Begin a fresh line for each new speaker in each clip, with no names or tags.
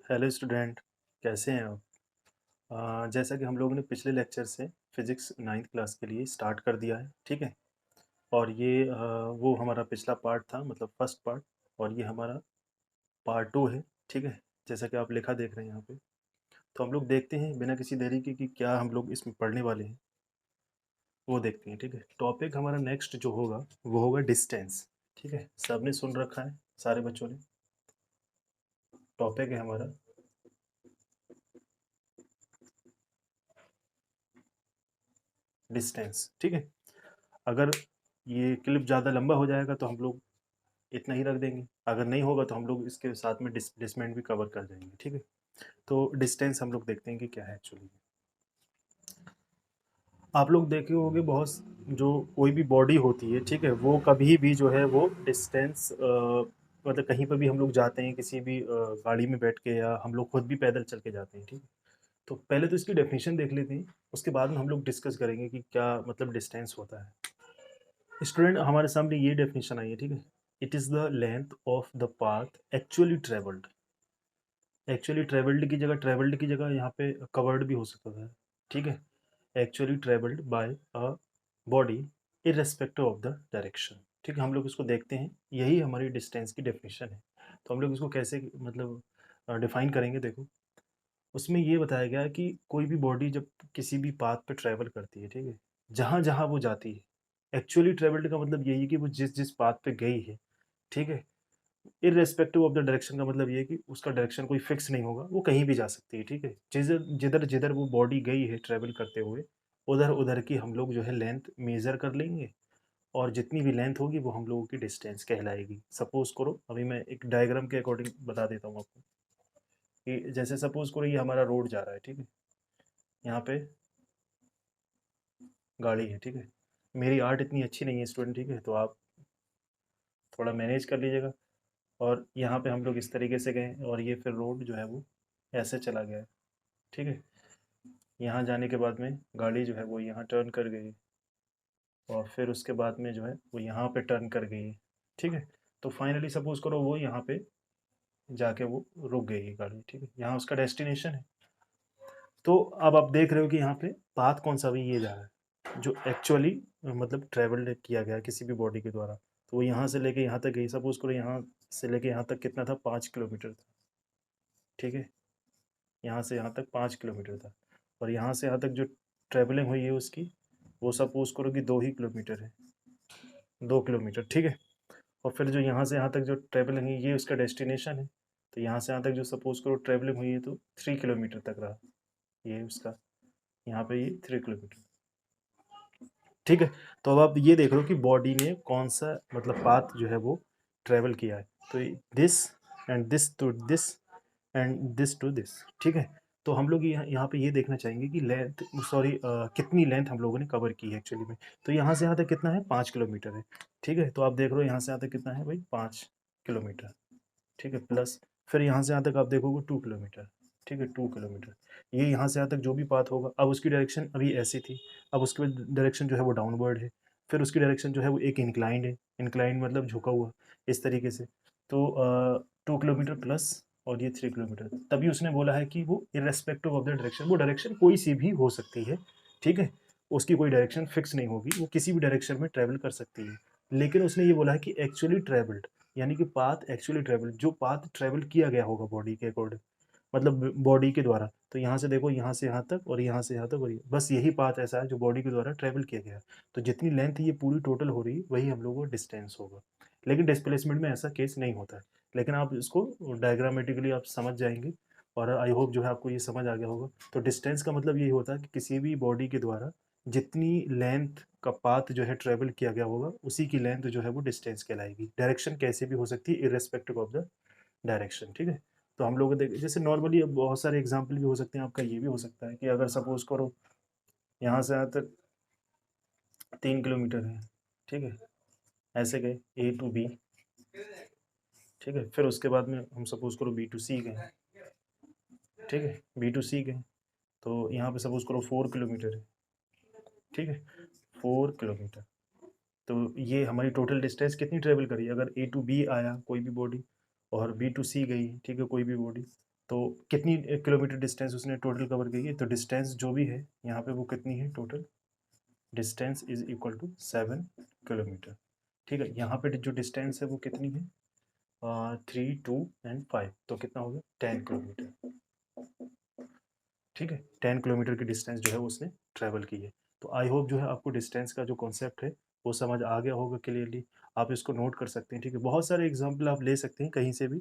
Hello student, कैसे हैं आप? जैसा कि हम लोगों ने पिछले लेक्चर से फिज़िक्स 9th क्लास के लिए स्टार्ट कर दिया है, ठीक है? और ये वो हमारा पिछला पार्ट था, मतलब फर्स्ट पार्ट, और ये हमारा पार्ट 2 है, ठीक है? जैसा कि आप लिखा देख रहे हैं यहाँ पे। तो हम लोग देखते हैं बिना किसी देरी के कि क्या हम लोग इसमें पढ़ने वाले हैं, वो देखते हैं, ठीक है? टॉपिक हमारा नेक्स्ट जो होगा, वो होगा डिस्टेंस, ठीक है? सबने सुन रखा है, सारे बच्चों ने? टॉपिक है हमारा डिस्टेंस, ठीक है? अगर ये क्लिप ज़्यादा लंबा हो जाएगा तो हम लोग इतना ही रख देंगे, अगर नहीं होगा तो हम लोग इसके साथ में डिस्प्लेसमेंट भी कवर कर जाएंगे, ठीक है? तो डिस्टेंस हम लोग देखते हैं कि क्या है एक्चुअली। आप लोग देखे होंगे बहुत जो कोई भी बॉडी होती है, ठीक है, वो कभी भी जो है वो डिस्टेंस मतलब कहीं पर भी हम लोग जाते हैं किसी भी गाड़ी में बैठ के या हम लोग खुद भी पैदल चल के जाते हैं, ठीक है? तो पहले तो इसकी डेफिनेशन देख लेते हैं, उसके बाद में हम लोग डिस्कस करेंगे कि क्या मतलब डिस्टेंस होता है। स्टूडेंट, हमारे सामने ये डेफिनेशन आई है, ठीक है? It is the length of the path actually travelled. Actually travelled की जगह यहाँ पे कवर्ड भी हो सकता था, ठीक है? Actually travelled by a body irrespective of the direction, ठीक है? हम लोग इसको देखते हैं, यही हमारी डिस्टेंस की डेफिनेशन है। तो हम लोग इसको कैसे मतलब डिफाइन करेंगे, देखो। उसमें ये बताया गया है कि कोई भी बॉडी जब किसी भी पाथ पे ट्रैवल करती है, ठीक है, जहाँ जहाँ वो जाती है, एक्चुअली ट्रेवल्ड का मतलब यही है कि वो जिस जिस पाथ पे गई है, ठीक है, इररेस्पेक्टिव ऑफ द डायरेक्शन का मतलब ये है कि उसका डायरेक्शन कोई फिक्स नहीं होगा, वो कहीं भी जा सकती है, ठीक है? जिधर जिधर जिधर वो बॉडी गई है ट्रैवल करते हुए, उधर उधर की हम लोग जो है लेंथ मेजर कर लेंगे, और जितनी भी लेंथ होगी वो हम लोगों की डिस्टेंस कहलाएगी। सपोज करो, अभी मैं एक डायग्राम के अकॉर्डिंग बता देता हूँ आपको कि जैसे सपोज करो ये हमारा रोड जा रहा है, ठीक है? यहाँ पे गाड़ी है, ठीक है? मेरी आर्ट इतनी अच्छी नहीं है स्टूडेंट, ठीक है, तो आप थोड़ा मैनेज कर लीजिएगा। और यहाँ पे हम लोग इस तरीके से गए और ये फिर रोड जो है वो ऐसे चला गया है, ठीक है? यहाँ जाने के बाद में गाड़ी जो है वो यहाँ टर्न कर गई, और फिर उसके बाद में जो है वो यहाँ पे टर्न कर गई, ठीक है? तो फाइनली सपोज करो वो यहाँ पे जाके वो रुक गई है गाड़ी, ठीक है? यहाँ उसका डेस्टिनेशन है। तो अब आप देख रहे हो कि यहाँ पे पाथ कौन सा भी ये जा रहा है जो एक्चुअली मतलब ट्रेवल्ड किया गया किसी भी बॉडी के द्वारा। तो वो यहाँ से लेके यहाँ तक गई, सपोज करो यहाँ से लेके यहाँ तक कितना था, 5 किलोमीटर था, ठीक है? यहाँ से यहाँ तक 5 किलोमीटर था, और यहाँ से यहाँ तक जो ट्रेवलिंग हुई है उसकी, वो सपोज करो कि 2 ही किलोमीटर है, 2 किलोमीटर, ठीक है? और फिर जो यहाँ से यहाँ तक जो ट्रेवलिंग हुई ये उसका डेस्टिनेशन है, तो यहाँ से यहाँ तक जो सपोज करो ट्रेवलिंग हुई है तो 3 किलोमीटर तक रहा, ये उसका यहाँ पे ये 3 किलोमीटर, ठीक है? तो अब आप ये देख रहे हो कि बॉडी ने कौन सा मतलब पाथ जो है वो ट्रेवल किया है। तो this and this to this and this to this, ठीक है? तो हम लोग यहाँ यहाँ पे ये देखना चाहेंगे कि लेंथ, सॉरी, कितनी लेंथ हम लोगों ने कवर की है एक्चुअली में। तो यहाँ से यहाँ तक कितना है, 5 किलोमीटर है, ठीक है? तो आप देख रहे हो यहाँ से यहाँ तक कितना है भाई, 5 किलोमीटर, ठीक है? प्लस फिर यहाँ से यहाँ तक आप देखोगे 2 किलोमीटर, ठीक है? 2 किलोमीटर। ये यहाँ से यहाँ तक जो भी पाथ होगा, अब उसकी डायरेक्शन अभी ऐसी थी, अब उसकी डायरेक्शन जो है वो डाउनवर्ड है, फिर उसकी डायरेक्शन जो है वो एक इंक्लाइंड है, इंक्लाइंड मतलब झुका हुआ, इस तरीके से। तो 2 किलोमीटर प्लस और ये 3 किलोमीटर, तभी उसने बोला है कि वो इरेस्पेक्टिव ऑफ द डायरेक्शन, वो डायरेक्शन कोई सी भी हो सकती है, ठीक है? उसकी कोई डायरेक्शन फिक्स नहीं होगी, वो किसी भी डायरेक्शन में ट्रैवल कर सकती है। लेकिन उसने ये बोला है कि एक्चुअली ट्रैवल्ड, यानी कि पाथ एक्चुअली ट्रैवल, जो पाथ ट्रैवल किया गया होगा बॉडी के अकॉर्डिंग, मतलब बॉडी के द्वारा। तो यहाँ से देखो, यहाँ से यहाँ तक और यहाँ से यहाँ तक, और बस यही पाथ ऐसा है जो बॉडी के द्वारा ट्रैवल किया गया है। तो जितनी लेंथ ये पूरी टोटल हो रही है वही हम लोगों को डिस्टेंस होगा। लेकिन डिस्प्लेसमेंट में ऐसा केस नहीं होता है। लेकिन आप इसको डायग्रामेटिकली आप समझ जाएंगे, और आई होप जो है आपको ये समझ आ गया होगा। तो डिस्टेंस का मतलब यही होता है कि किसी भी बॉडी के द्वारा जितनी लेंथ का पाथ जो है ट्रेवल किया गया होगा, उसी की लेंथ जो है वो डिस्टेंस कहलाएगी। डायरेक्शन कैसे भी हो सकती है इरेस्पेक्टिव ऑफ द डायरेक्शन, ठीक है? तो हम लोग देख, जैसे नॉर्मली अब बहुत सारे एग्जांपल भी हो सकते हैं, आपका ये भी हो सकता है कि अगर सपोज करो यहाँ से यहाँ तक 3 किलोमीटर है, ठीक है? ऐसे गए A to B, ठीक है? फिर उसके बाद में हम सपोज करो B to C गए, ठीक है? B to C गए, तो यहाँ पे सपोज करो 4 किलोमीटर है, ठीक है? 4 किलोमीटर। तो ये हमारी टोटल डिस्टेंस कितनी ट्रेवल करी, अगर A to B आया कोई भी बॉडी और B to C गई, ठीक है, कोई भी बॉडी, तो कितनी किलोमीटर डिस्टेंस उसने टोटल कवर की है, तो डिस्टेंस जो भी है यहाँ पे वो कितनी है total, distance is equal to 7 kilometre. ठीक है, यहाँ पे जो डिस्टेंस है वो कितनी है, 3, 2 एंड 5, तो कितना हो गया 10 किलोमीटर। ठीक है, 10 किलोमीटर की डिस्टेंस जो है उसने ट्रैवल की है। तो आई होप जो है आपको डिस्टेंस का जो कॉन्सेप्ट है वो समझ आ गया होगा क्लियरली। आप इसको नोट कर सकते हैं। ठीक है, बहुत सारे एग्जाम्पल आप ले सकते हैं कहीं से भी।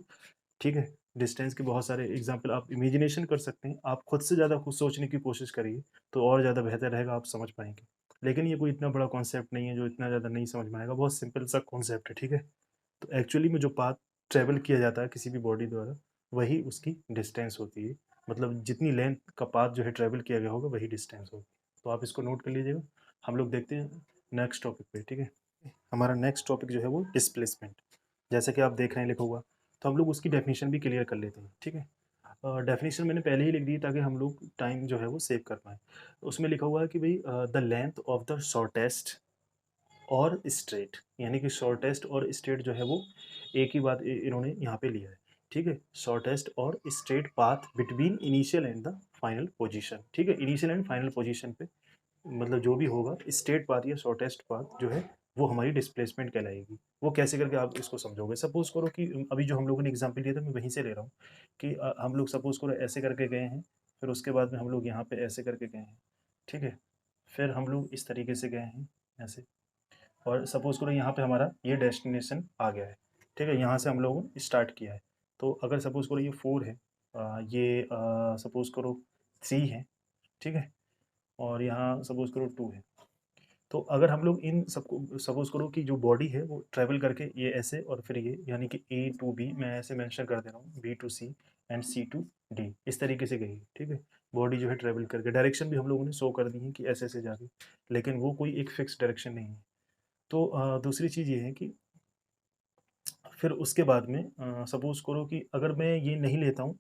ठीक है, डिस्टेंस के बहुत सारे एग्जाम्पल आप इमेजिनेशन कर सकते हैं। आप खुद से ज़्यादा खुद सोचने की कोशिश करिए तो और ज़्यादा बेहतर रहेगा, आप समझ पाएंगे। लेकिन ये कोई इतना बड़ा कॉन्सेप्ट नहीं है जो इतना ज़्यादा नहीं समझ में आएगा, बहुत सिंपल सा कॉन्सेप्ट है। ठीक है, तो एक्चुअली में जो पाथ ट्रेवल किया जाता है किसी भी बॉडी द्वारा वही उसकी डिस्टेंस होती है। मतलब जितनी लेंथ का पाथ जो है ट्रेवल किया गया होगा वही डिस्टेंस होगी। तो आप इसको नोट कर लीजिएगा। हम लोग देखते हैं नेक्स्ट टॉपिक पे। ठीक है, हमारा नेक्स्ट टॉपिक जो है वो डिस्प्लेसमेंट। जैसे कि आप देख रहे हैं लिखा हुआ, तो हम लोग उसकी डेफिनेशन भी क्लियर कर लेते हैं। ठीक है, डेफिनेशन मैंने पहले ही लिख दी ताकि हम लोग टाइम जो है वो सेव कर पाएँ। उसमें लिखा हुआ है कि भाई the length of the shortest और स्ट्रेट, यानी कि शॉर्टेस्ट और स्ट्रेट जो है वो एक ही बात इन्होंने यहाँ पे लिया है। ठीक है, शॉर्टेस्ट और straight path between initial and the final position. ठीक है, इनिशियल एंड फाइनल पोजीशन पे मतलब जो भी होगा स्ट्रेट पाथ या शॉर्टेस्ट पाथ जो है वो हमारी डिस्प्लेसमेंट कहलाएगी। वो कैसे करके आप इसको समझोगे, सपोज करो कि अभी जो हम लोगों ने एग्जांपल लिया था मैं वहीं से ले रहा हूँ कि हम लोग सपोज करो ऐसे करके गए हैं, फिर उसके बाद में हम लोग यहाँ पे ऐसे करके गए हैं। ठीक है, फिर हम लोग इस तरीके से गए हैं ऐसे, और सपोज़ करो यहाँ पे हमारा ये डेस्टिनेशन आ गया है। ठीक है, यहाँ से हम लोगों ने स्टार्ट किया है। तो अगर सपोज़ करो ये 4 है, ये सपोज़ करो 3 है। ठीक है, और यहाँ सपोज़ करो 2 है। तो अगर हम लोग इन सबको सपोज़ करो कि जो बॉडी है वो ट्रैवल करके ये ऐसे और फिर ये यानी कि ए टू बी मैं ऐसे मेंशन कर दे रहा हूँ, B to C and C to D, इस तरीके से गई है। ठीक है, बॉडी जो है ट्रैवल करके डायरेक्शन भी हम लोगों ने शो कर दी है कि ऐसे-ऐसे जाके, लेकिन वो कोई एक फिक्स डायरेक्शन नहीं है। तो दूसरी चीज़ ये है कि फिर उसके बाद में सपोज़ करो कि अगर मैं ये नहीं लेता हूँ,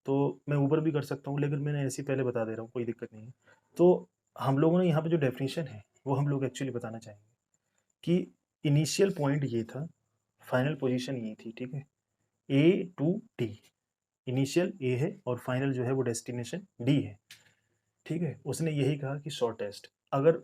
तो मैं ऊपर भी कर सकता हूँ, लेकिन मैंने ऐसे ही पहले बता दे रहा हूँ, कोई दिक्कत नहीं है। तो हम लोगों ने यहाँ पे जो डेफ़िनिशन है, वो हम लोग एक्चुअली बताना चाहेंगे कि इनिशियल पॉइंट ये था, फाइनल पोज़ीशन ये थी, ठीक है? ए टू डी, इनिशियल ए है और फाइनल जो है वो डेस्टिनेशन डी है, ठीक है? उसने यही कहा कि शॉर्टेस्ट, अगर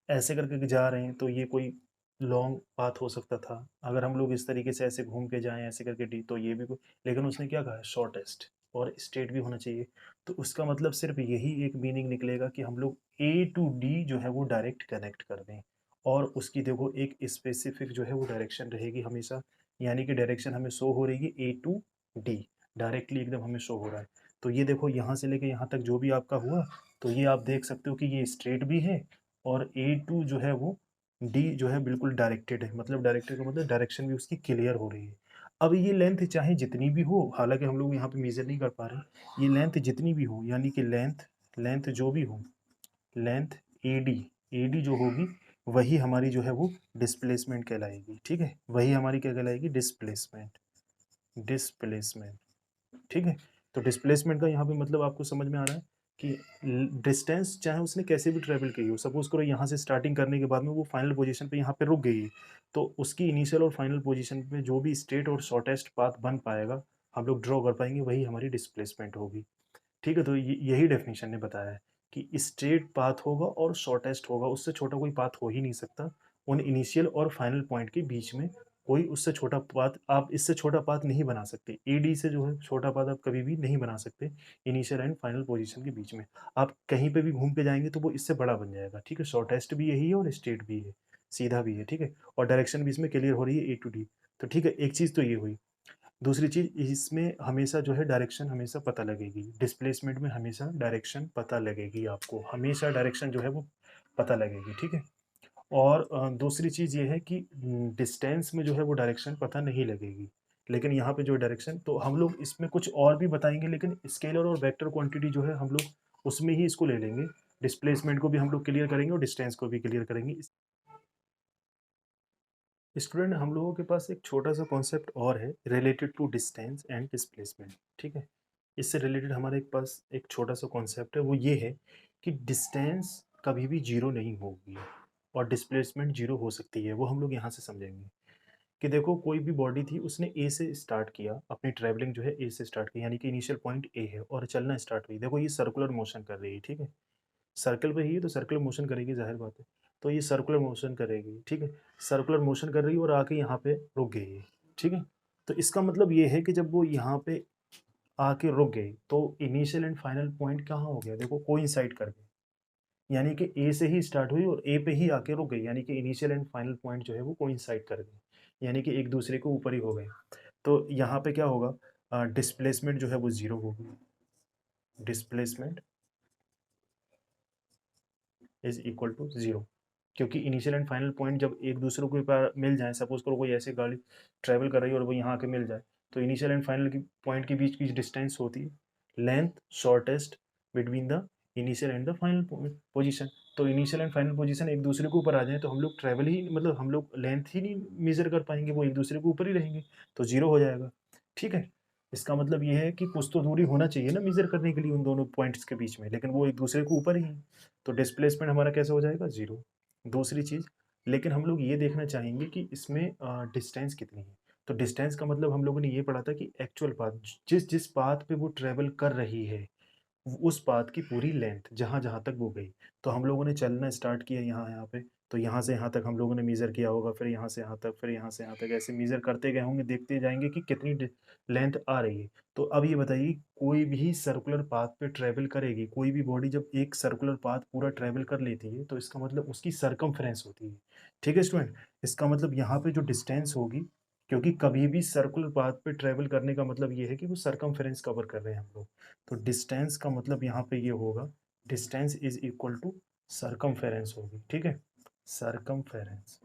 ऐसे करके जा रहे हैं तो ये कोई लॉन्ग पाथ हो सकता था। अगर हम लोग इस तरीके से ऐसे घूम के जाएँ ऐसे करके डी तो ये भी कोई, लेकिन उसने क्या कहा शॉर्टेस्ट और स्ट्रेट भी होना चाहिए। तो उसका मतलब सिर्फ़ यही एक मीनिंग निकलेगा कि हम लोग ए टू डी जो है वो डायरेक्ट कनेक्ट कर दें और उसकी देखो एक स्पेसिफ़िक जो है वो डायरेक्शन रहेगी हमेशा, यानी कि डायरेक्शन हमें शो हो रही है ए टू डी, डायरेक्टली एकदम हमें शो हो रहा है। तो ये देखो यहाँ से लेके यहाँ तक जो भी आपका हुआ, तो ये आप देख सकते हो कि ये स्ट्रेट भी है और A2 जो है वो D जो है बिल्कुल डायरेक्टेड है, मतलब डायरेक्टेड का मतलब डायरेक्शन भी उसकी क्लियर हो रही है। अब ये लेंथ चाहे जितनी भी हो, हालाँकि हम लोग यहाँ पे मेज़र नहीं कर पा रहे हैं, ये लेंथ जितनी भी हो यानी कि लेंथ लेंथ जो भी हो, लेंथ AD AD जो होगी वही हमारी जो है वो डिस्प्लेसमेंट कहलाएगी, ठीक है? वही हमारी क्या कहलाएगी डिस्प्लेसमेंट, डिस्प्लेसमेंट। ठीक है, तो डिस्प्लेसमेंट का यहाँ पे मतलब आपको समझ में आ रहा है कि डिस्टेंस चाहे उसने कैसे भी ट्रेवल की हो, सपोज करो यहाँ से स्टार्टिंग करने के बाद में वो फाइनल पोजीशन पे यहाँ पे रुक गई है, तो उसकी इनिशियल और फाइनल पोजीशन पे जो भी स्ट्रेट और शॉर्टेस्ट पाथ बन पाएगा हम लोग ड्रॉ कर पाएंगे, वही हमारी डिस्प्लेसमेंट होगी। ठीक है, तो यही डेफिनेशन ने बताया है कि स्ट्रेट पाथ होगा और शॉर्टेस्ट होगा, उससे छोटा कोई पाथ हो ही नहीं सकता उन इनिशियल और फाइनल पॉइंट के बीच में। कोई उससे छोटा पाथ आप इससे छोटा पाथ नहीं बना सकते, एडी से जो है छोटा पाथ आप कभी भी नहीं बना सकते इनिशियल एंड फाइनल पोजीशन के बीच में। आप कहीं पे भी घूम के जाएंगे तो वो इससे बड़ा बन जाएगा। ठीक है, शॉर्टेस्ट भी यही है और स्ट्रेट भी है, सीधा भी है। ठीक है, और डायरेक्शन भी इसमें क्लियर हो रही है ए टू डी। तो ठीक है, एक चीज़ तो ये हुई। दूसरी चीज़ इसमें हमेशा जो है डायरेक्शन हमेशा पता लगेगी, डिस्प्लेसमेंट में हमेशा डायरेक्शन पता लगेगी, आपको हमेशा डायरेक्शन जो है वो पता लगेगी। ठीक है, और दूसरी चीज़ ये है कि डिस्टेंस में जो है वो डायरेक्शन पता नहीं लगेगी, लेकिन यहाँ पे जो डायरेक्शन तो हम लोग इसमें कुछ और भी बताएंगे, लेकिन स्केलर और वेक्टर क्वांटिटी जो है हम लोग उसमें ही इसको ले लेंगे। डिस्प्लेसमेंट को भी हम लोग क्लियर करेंगे और डिस्टेंस को भी क्लियर करेंगे। स्टूडेंट हम लोगों के पास एक छोटा सा कॉन्सेप्ट और है related to distance and displacement. ठीक है, इससे रिलेटेड हमारे एक पास एक छोटा सा कॉन्सेप्ट है, वो ये है कि डिस्टेंस कभी भी जीरो नहीं होगी और डिस्प्लेसमेंट जीरो हो सकती है, वो हम लोग यहाँ से समझेंगे। कि देखो कोई भी बॉडी थी, उसने ए से स्टार्ट किया, अपनी ट्रैवलिंग जो है ए से स्टार्ट की, यानी कि इनिशियल पॉइंट ए है और चलना स्टार्ट हुई। देखो ये सर्कुलर मोशन कर रही है, ठीक है? सर्कल पे ही है तो सर्कुलर मोशन करेगी, ज़ाहिर बात है। तो ये सर्कुलर मोशन करेगी, ठीक है? सर्कुलर मोशन कर रही है और आके यहाँ पे रुक गई है, ठीक है? तो इसका मतलब ये है कि जब वो यहाँ पे आके रुक गई, तो इनिशियल एंड फाइनल पॉइंट कहाँ हो गया? देखो कोइंसाइड कर गए। यानी कि ए से ही स्टार्ट हुई और ए पे ही आके रुक गई, यानी कि इनिशियल एंड फाइनल पॉइंट जो है वो कोइंसाइड कर गए, यानी कि एक दूसरे के ऊपर ही हो गए। तो यहाँ पे क्या होगा, डिस्प्लेसमेंट जो है वो ज़ीरो होगी। Displacement is equal to zero, क्योंकि इनिशियल एंड फाइनल पॉइंट जब एक दूसरे को ऊपर मिल जाए, सपोज करो कोई ऐसी गाड़ी ट्रैवल कर रही है और वो यहाँ आके मिल जाए, तो इनिशियल एंड फाइनल की पॉइंट के बीच की डिस्टेंस होती है length shortest between the initial and the final position. तो इनिशियल एंड फाइनल पोजीशन एक दूसरे के ऊपर आ जाए तो हम लोग ट्रैवल ही, मतलब हम लोग लेंथ ही नहीं मेजर कर पाएंगे, वो एक दूसरे के ऊपर ही रहेंगे, तो जीरो हो जाएगा, ठीक है? इसका मतलब ये है कि कुछ तो दूरी होना चाहिए ना मेजर करने के लिए उन दोनों पॉइंट्स के बीच में, लेकिन वो एक दूसरे के ऊपर ही है, तो डिस्प्लेसमेंट हमारा कैसे हो जाएगा? ज़ीरो। दूसरी चीज़, लेकिन हम लोग ये देखना चाहेंगे कि इसमें डिस्टेंस कितनी है। तो डिस्टेंस का मतलब हम लोगों ने ये पढ़ा था कि एक्चुअल पाथ, जिस जिस पाथ पे वो ट्रैवल कर रही है, उस पाथ की पूरी लेंथ जहाँ जहाँ तक वो गई। तो हम लोगों ने चलना स्टार्ट किया यहाँ यहाँ पे, तो यहाँ से यहाँ तक हम लोगों ने मेज़र किया होगा, फिर यहाँ से यहाँ तक, फिर यहाँ से यहाँ तक, ऐसे मेज़र करते गए होंगे, देखते जाएंगे कि कितनी लेंथ आ रही है। तो अब ये बताइए, कोई भी सर्कुलर पाथ पे ट्रैवल करेगी, कोई भी बॉडी जब एक सर्कुलर पाथ पूरा ट्रैवल कर लेती है, तो इसका मतलब उसकी सरकमफ्रेंस होती है, ठीक है स्टूडेंट? इसका मतलब यहाँ पे जो डिस्टेंस होगी, क्योंकि कभी भी सर्कुलर पाथ पे ट्रैवल करने का मतलब ये है कि वो सरकमफ्रेंस कवर कर रहे हैं हम लोग। तो डिस्टेंस का मतलब यहाँ पे ये होगा, distance is equal to circumference होगी, ठीक है? Circumference,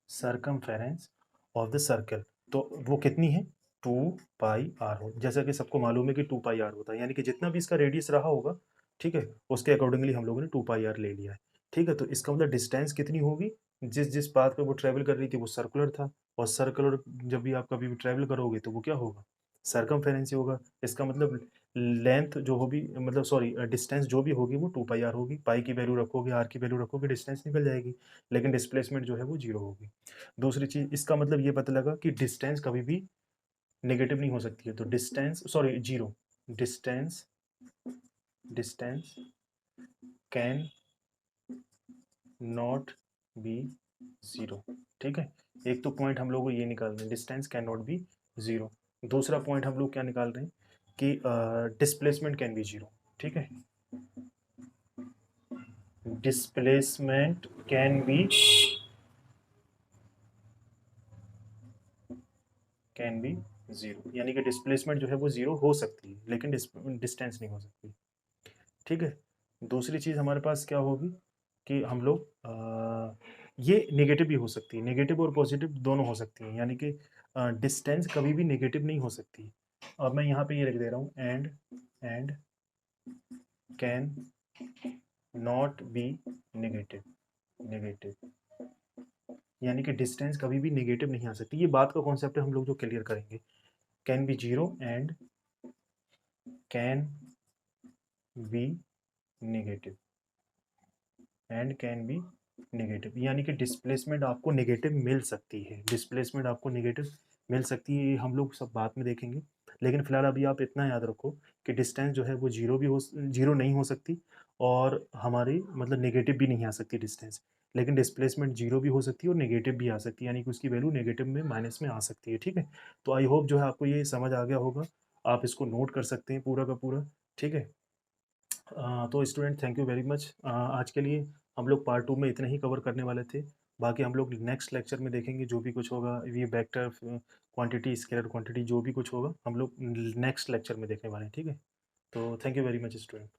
circumference of the circle, तो वो कितनी है? 2 पाई आर हो, जैसा कि सबको मालूम है कि 2 पाई आर होता है, यानी कि जितना भी इसका रेडियस रहा होगा, ठीक है, उसके अकॉर्डिंगली हम लोगों ने 2 पाई आर ले लिया है, ठीक है? तो इसका मतलब डिस्टेंस कितनी होगी? जिस जिस पाथ पे वो ट्रैवल कर रही थी वो सर्कुलर था, और सर्कुलर जब भी आप कभी भी ट्रैवल करोगे तो वो क्या होगा? सरकमफेरेंस ही होगा। इसका मतलब लेंथ जो होगी, मतलब सॉरी, डिस्टेंस जो भी होगी वो 2 पाई आर होगी। पाई की वैल्यू रखोगे, आर की वैल्यू रखोगे, डिस्टेंस निकल जाएगी, लेकिन डिस्प्लेसमेंट जो है वो जीरो होगी। दूसरी चीज़, इसका मतलब ये पता लगा कि डिस्टेंस कभी भी नेगेटिव नहीं हो सकती है, तो distance sorry zero, distance distance can not be zero, ठीक है? एक तो पॉइंट हम लोग को ये निकालना है, distance can not be zero. दूसरा पॉइंट हम लोग क्या निकाल रहे हैं कि डिस्प्लेसमेंट कैन बी ज़ीरो, ठीक है? डिस्प्लेसमेंट कैन बी ज़ीरो, यानी कि डिस्प्लेसमेंट जो है वो ज़ीरो हो सकती है, लेकिन डिस्टेंस नहीं हो सकती, ठीक है? दूसरी चीज़ हमारे पास क्या होगी कि हम लोग ये नेगेटिव भी हो सकती है, नेगेटिव और पॉजिटिव दोनों हो सकती हैं, यानी कि डिस्टेंस कभी भी नेगेटिव नहीं हो सकती। अब मैं यहाँ पे ये लिख दे रहा हूँ, and can not be negative, negative, यानी कि डिस्टेंस कभी भी नेगेटिव नहीं आ सकती। ये बात का कॉन्सेप्ट है, हम लोग जो क्लियर करेंगे। Can be zero and can be negative, and can be negative, यानी कि डिस्प्लेसमेंट आपको नेगेटिव मिल सकती है, डिस्प्लेसमेंट आपको नेगेटिव मिल सकती है, ये हम लोग सब बाद में देखेंगे। लेकिन फिलहाल अभी आप इतना याद रखो कि डिस्टेंस जो है वो जीरो नहीं हो सकती, और हमारी मतलब नेगेटिव भी नहीं आ सकती डिस्टेंस, लेकिन डिस्प्लेसमेंट जीरो भी हो सकती है और नेगेटिव भी आ सकती है, यानी कि उसकी वैल्यू नेगेटिव में, माइनस में आ सकती है, ठीक है? तो आई होप जो है आपको ये समझ आ गया होगा, आप इसको नोट कर सकते हैं पूरा का पूरा, ठीक है? तो student, thank you very much. आज के लिए हम लोग पार्ट 2 में इतना ही कवर करने वाले थे। बाकी हम लोग नेक्स्ट लेक्चर में देखेंगे जो भी कुछ होगा, ये वेक्टर क्वांटिटी, स्केलर क्वांटिटी, जो भी कुछ होगा हम लोग नेक्स्ट लेक्चर में देखने वाले हैं, ठीक है? तो thank you very much student.